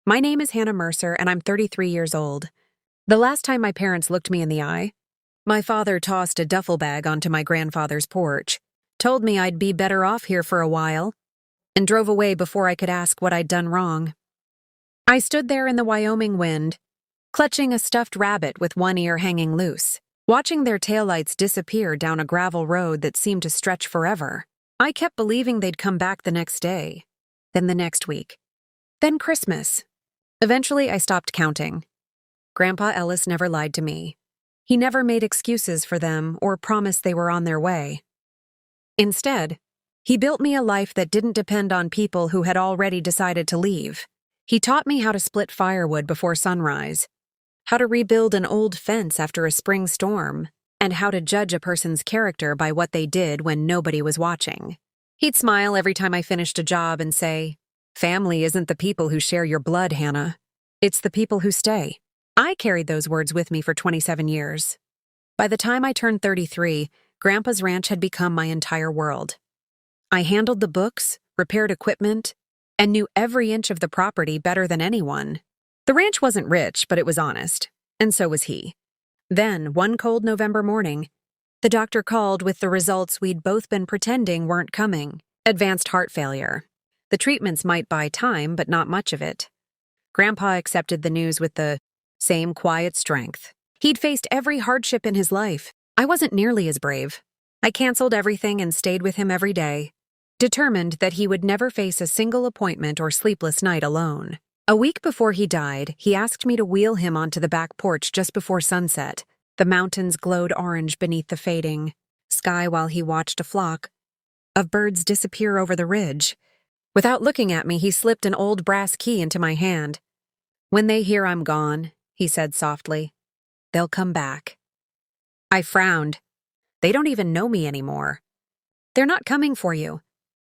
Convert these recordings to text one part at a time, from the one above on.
My name is Hannah Mercer, and I'm 33 years old. The last time my parents looked me in the eye, my father tossed a duffel bag onto my grandfather's porch, told me I'd be better off here for a while, and drove away before I could ask what I'd done wrong. I stood there in the Wyoming wind, clutching a stuffed rabbit with one ear hanging loose, watching their taillights disappear down a gravel road that seemed to stretch forever. I kept believing they'd come back the next day, then the next week, then Christmas. Eventually, I stopped counting. Grandpa Ellis never lied to me. He never made excuses for them or promised they were on their way. Instead, he built me a life that didn't depend on people who had already decided to leave. He taught me how to split firewood before sunrise, how to rebuild an old fence after a spring storm, and how to judge a person's character by what they did when nobody was watching. He'd smile every time I finished a job and say, "Family isn't the people who share your blood, Hannah. It's the people who stay." I carried those words with me for 27 years. By the time I turned 33, Grandpa's ranch had become my entire world. I handled the books, repaired equipment, and knew every inch of the property better than anyone. The ranch wasn't rich, but it was honest, and so was he. Then, one cold November morning, the doctor called with the results we'd both been pretending weren't coming: advanced heart failure. The treatments might buy time, but not much of it. Grandpa accepted the news with the same quiet strength. He'd faced every hardship in his life. I wasn't nearly as brave. I canceled everything and stayed with him every day, determined that he would never face a single appointment or sleepless night alone. A week before he died, he asked me to wheel him onto the back porch just before sunset. The mountains glowed orange beneath the fading sky while he watched a flock of birds disappear over the ridge. Without looking at me, he slipped an old brass key into my hand. "When they hear I'm gone," he said softly, "they'll come back." I frowned. "They don't even know me anymore." "They're not coming for you."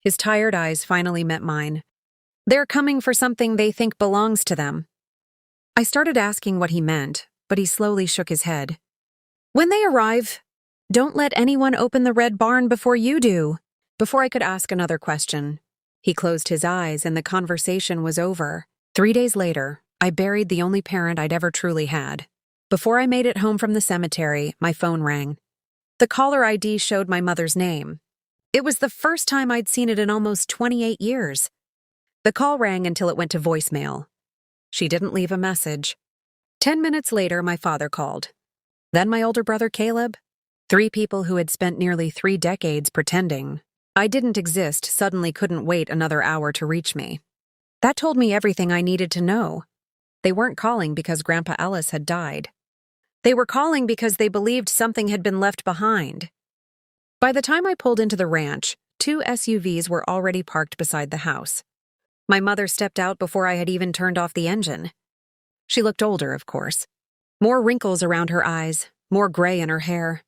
His tired eyes finally met mine. "They're coming for something they think belongs to them." I started asking what he meant, but he slowly shook his head. "When they arrive, don't let anyone open the red barn before you do." Before I could ask another question, he closed his eyes and the conversation was over. 3 days later, I buried the only parent I'd ever truly had. Before I made it home from the cemetery, my phone rang. The caller ID showed my mother's name. It was the first time I'd seen it in almost 28 years. The call rang until it went to voicemail. She didn't leave a message. 10 minutes later, my father called. Then my older brother Caleb. 3 people who had spent nearly 3 decades pretending I didn't exist suddenly couldn't wait another hour to reach me. That told me everything I needed to know. They weren't calling because Grandpa Ellis had died. They were calling because they believed something had been left behind. By the time I pulled into the ranch, 2 SUVs were already parked beside the house. My mother stepped out before I had even turned off the engine. She looked older, of course. More wrinkles around her eyes, more gray in her hair.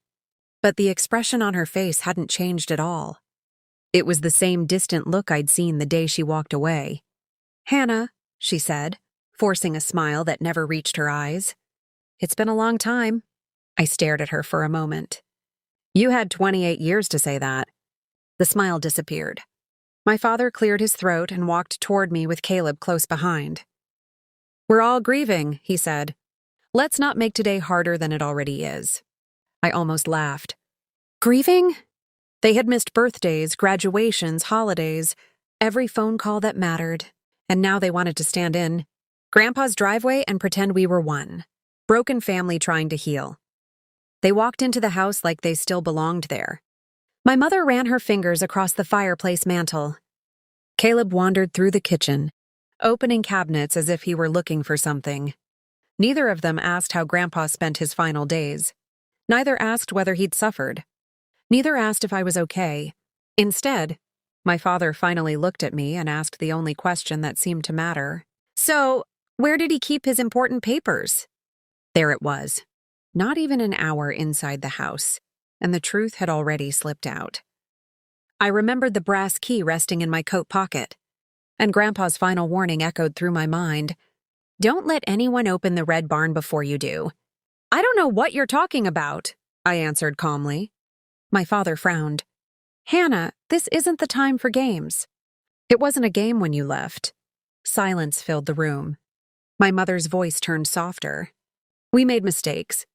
But the expression on her face hadn't changed at all. It was the same distant look I'd seen the day she walked away. "Hannah," she said, forcing a smile that never reached her eyes. "It's been a long time." I stared at her for a moment. "You had 28 years to say that." The smile disappeared. My father cleared his throat and walked toward me with Caleb close behind. "We're all grieving," he said. "Let's not make today harder than it already is." I almost laughed. Grieving? They had missed birthdays, graduations, holidays, every phone call that mattered, and now they wanted to stand in Grandpa's driveway and pretend we were one. Broken family trying to heal. They walked into the house like they still belonged there. My mother ran her fingers across the fireplace mantel. Caleb wandered through the kitchen, opening cabinets as if he were looking for something. Neither of them asked how Grandpa spent his final days. Neither asked whether he'd suffered. Neither asked if I was okay. Instead, my father finally looked at me and asked the only question that seemed to matter. "So, where did he keep his important papers?" There it was. Not even an hour inside the house, and the truth had already slipped out. I remembered the brass key resting in my coat pocket, and Grandpa's final warning echoed through my mind. "Don't let anyone open the red barn before you do." "I don't know what you're talking about," I answered calmly. My father frowned. "Hannah, this isn't the time for games." "It wasn't a game when you left." Silence filled the room. My mother's voice turned softer. We made mistakes.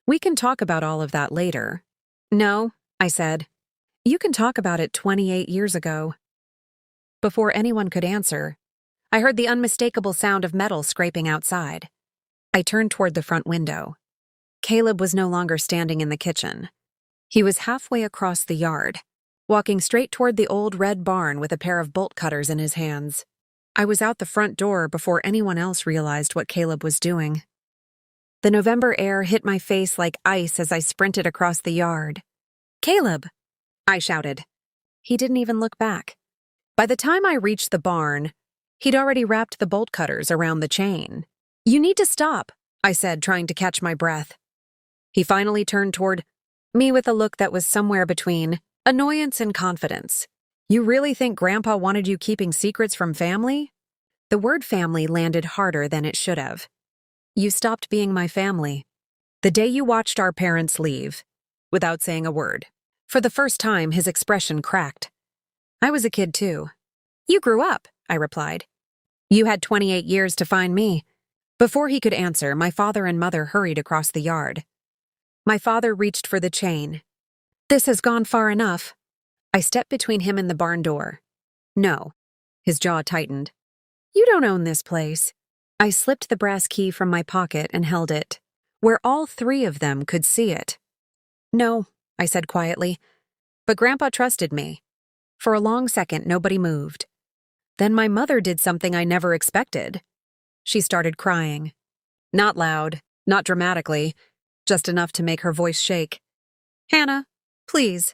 We can talk about all of that later. No, I said. You can talk about it 28 years ago. Before anyone could answer, I heard the unmistakable sound of metal scraping outside. I turned toward the front window. Caleb was no longer standing in the kitchen. He was halfway across the yard, walking straight toward the old red barn with a pair of bolt cutters in his hands. I was out the front door before anyone else realized what Caleb was doing. The November air hit my face like ice as I sprinted across the yard. "Caleb!" I shouted. He didn't even look back. By the time I reached the barn, he'd already wrapped the bolt cutters around the chain. "You need to stop," I said, trying to catch my breath. He finally turned toward me with a look that was somewhere between annoyance and confidence. "You really think Grandpa wanted you keeping secrets from family?" The word family landed harder than it should have. "You stopped being my family the day you watched our parents leave," without saying a word. For the first time, his expression cracked. "I was a kid too." "You grew up," I replied. "You had 28 years to find me." Before he could answer, my father and mother hurried across the yard. My father reached for the chain. "This has gone far enough." I stepped between him and the barn door. "No." His jaw tightened. "You don't own this place." I slipped the brass key from my pocket and held it, where all three of them could see it. "No," I said quietly, "but Grandpa trusted me." For a long second, nobody moved. Then my mother did something I never expected. She started crying. Not loud, not dramatically, just enough to make her voice shake. "Hannah, please.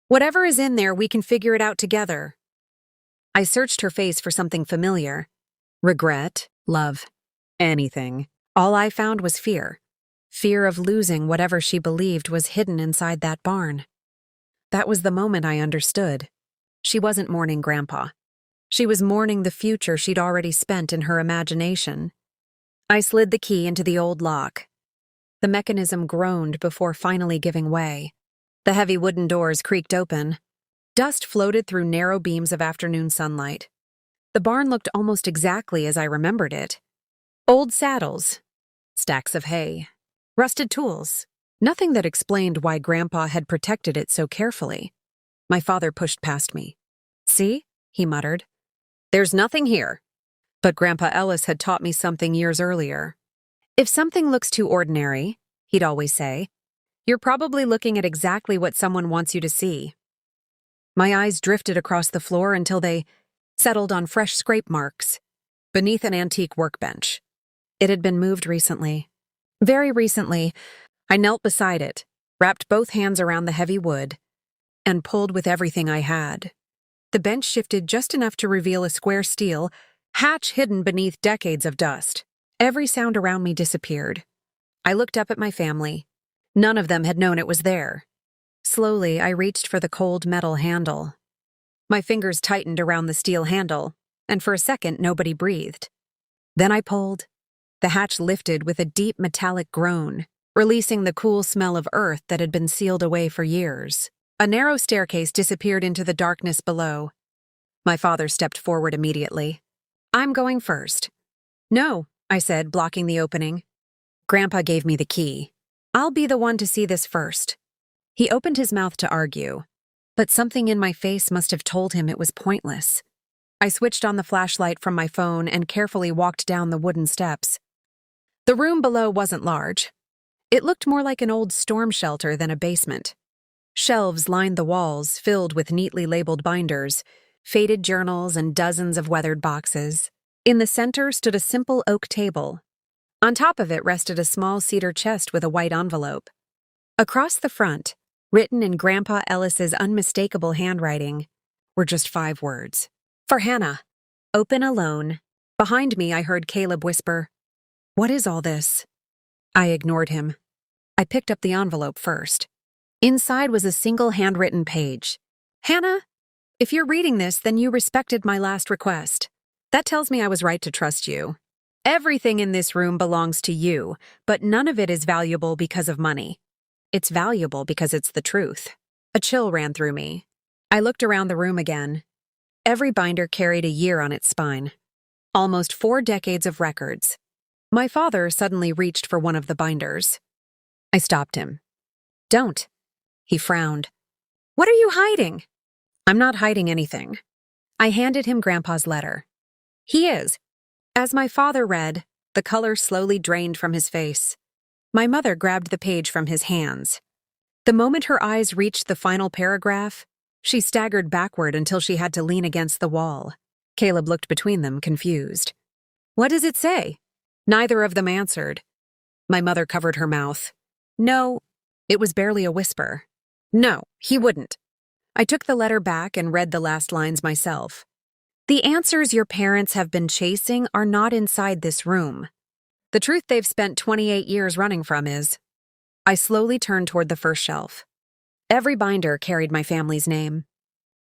Whatever is in there, we can figure it out together." I searched her face for something familiar. Regret, love, anything. All I found was fear. Fear of losing whatever she believed was hidden inside that barn. That was the moment I understood. She wasn't mourning Grandpa. She was mourning the future she'd already spent in her imagination. I slid the key into the old lock. The mechanism groaned before finally giving way. The heavy wooden doors creaked open. Dust floated through narrow beams of afternoon sunlight. The barn looked almost exactly as I remembered it. Old saddles, stacks of hay, rusted tools. Nothing that explained why Grandpa had protected it so carefully. My father pushed past me. "See?" he muttered. "There's nothing here." But Grandpa Ellis had taught me something years earlier. "If something looks too ordinary," he'd always say, "you're probably looking at exactly what someone wants you to see." My eyes drifted across the floor until they settled on fresh scrape marks beneath an antique workbench. It had been moved recently. Very recently. I knelt beside it, wrapped both hands around the heavy wood, and pulled with everything I had. The bench shifted just enough to reveal a square steel hatch hidden beneath decades of dust. Every sound around me disappeared. I looked up at my family. None of them had known it was there. Slowly, I reached for the cold metal handle. My fingers tightened around the steel handle, and for a second, nobody breathed. Then I pulled. The hatch lifted with a deep metallic groan, releasing the cool smell of earth that had been sealed away for years. A narrow staircase disappeared into the darkness below. My father stepped forward immediately. "I'm going first." "No," I said, blocking the opening. "Grandpa gave me the key. I'll be the one to see this first." He opened his mouth to argue, but something in my face must have told him it was pointless. I switched on the flashlight from my phone and carefully walked down the wooden steps. The room below wasn't large. It looked more like an old storm shelter than a basement. Shelves lined the walls, filled with neatly labeled binders, faded journals, and dozens of weathered boxes. In the center stood a simple oak table. On top of it rested a small cedar chest with a white envelope. Across the front, written in Grandpa Ellis's unmistakable handwriting, were just 5 words. "For Hannah. Open alone." Behind me, I heard Caleb whisper, "What is all this?" I ignored him. I picked up the envelope first. Inside was a single handwritten page. "Hannah, if you're reading this, then you respected my last request. That tells me I was right to trust you. Everything in this room belongs to you, but none of it is valuable because of money. It's valuable because it's the truth." A chill ran through me. I looked around the room again. Every binder carried a year on its spine. Almost 4 decades of records. My father suddenly reached for one of the binders. I stopped him. "Don't." He frowned. "What are you hiding?" "I'm not hiding anything." I handed him Grandpa's letter. "He is." As my father read, the color slowly drained from his face. My mother grabbed the page from his hands. The moment her eyes reached the final paragraph, she staggered backward until she had to lean against the wall. Caleb looked between them, confused. "What does it say?" Neither of them answered. My mother covered her mouth. "No." It was barely a whisper. "No, he wouldn't." I took the letter back and read the last lines myself. "The answers your parents have been chasing are not inside this room. The truth they've spent 28 years running from is..." I slowly turned toward the first shelf. Every binder carried my family's name.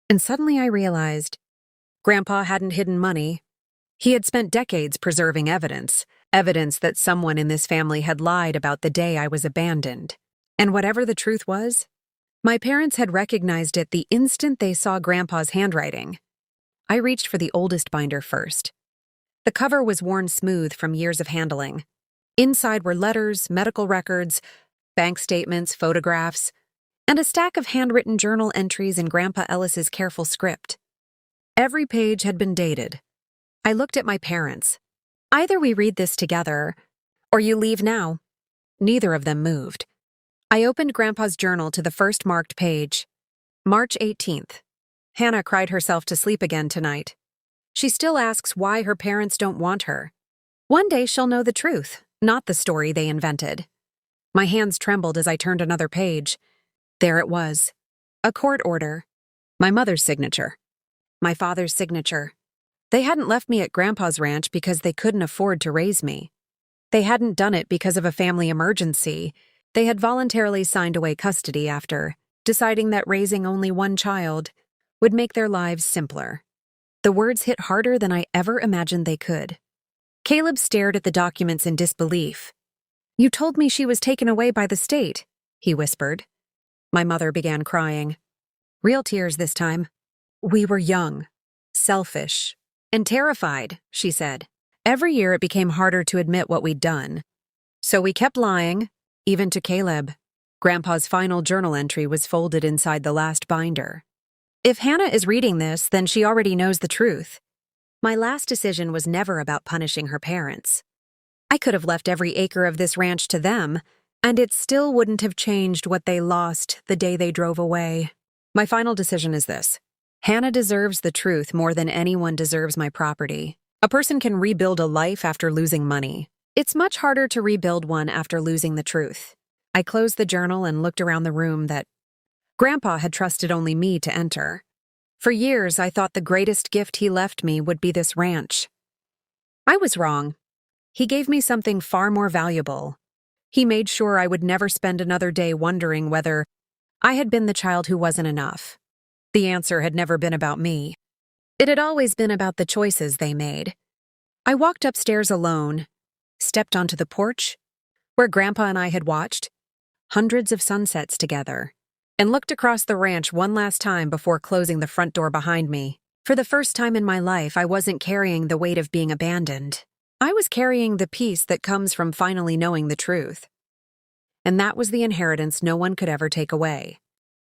And suddenly I realized Grandpa hadn't hidden money. He had spent decades preserving evidence that someone in this family had lied about the day I was abandoned. And whatever the truth was, my parents had recognized it the instant they saw Grandpa's handwriting. I reached for the oldest binder first. The cover was worn smooth from years of handling. Inside were letters, medical records, bank statements, photographs, and a stack of handwritten journal entries in Grandpa Ellis's careful script. Every page had been dated. I looked at my parents. "Either we read this together, or you leave now." Neither of them moved. I opened Grandpa's journal to the first marked page. March 18th. Hannah cried herself to sleep again tonight. She still asks why her parents don't want her. One day she'll know the truth, not the story they invented. My hands trembled as I turned another page. There it was. A court order. My mother's signature. My father's signature. They hadn't left me at Grandpa's ranch because they couldn't afford to raise me. They hadn't done it because of a family emergency. They had voluntarily signed away custody after, deciding that raising only one child would make their lives simpler. The words hit harder than I ever imagined they could. Caleb stared at the documents in disbelief. "You told me she was taken away by the state," he whispered. My mother began crying. Real tears this time. "We were young, selfish, and terrified," she said. "Every year it became harder to admit what we'd done. So we kept lying, even to Caleb." Grandpa's final journal entry was folded inside the last binder. If Hannah is reading this, then she already knows the truth. My last decision was never about punishing her parents. I could have left every acre of this ranch to them, and it still wouldn't have changed what they lost the day they drove away. My final decision is this. Hannah deserves the truth more than anyone deserves my property. A person can rebuild a life after losing money. It's much harder to rebuild one after losing the truth. I closed the journal and looked around the room that Grandpa had trusted only me to enter. For years, I thought the greatest gift he left me would be this ranch. I was wrong. He gave me something far more valuable. He made sure I would never spend another day wondering whether I had been the child who wasn't enough. The answer had never been about me. It had always been about the choices they made. I walked upstairs alone, stepped onto the porch, where Grandpa and I had watched hundreds of sunsets together, and looked across the ranch one last time before closing the front door behind me. For the first time in my life, I wasn't carrying the weight of being abandoned. I was carrying the peace that comes from finally knowing the truth. And that was the inheritance no one could ever take away.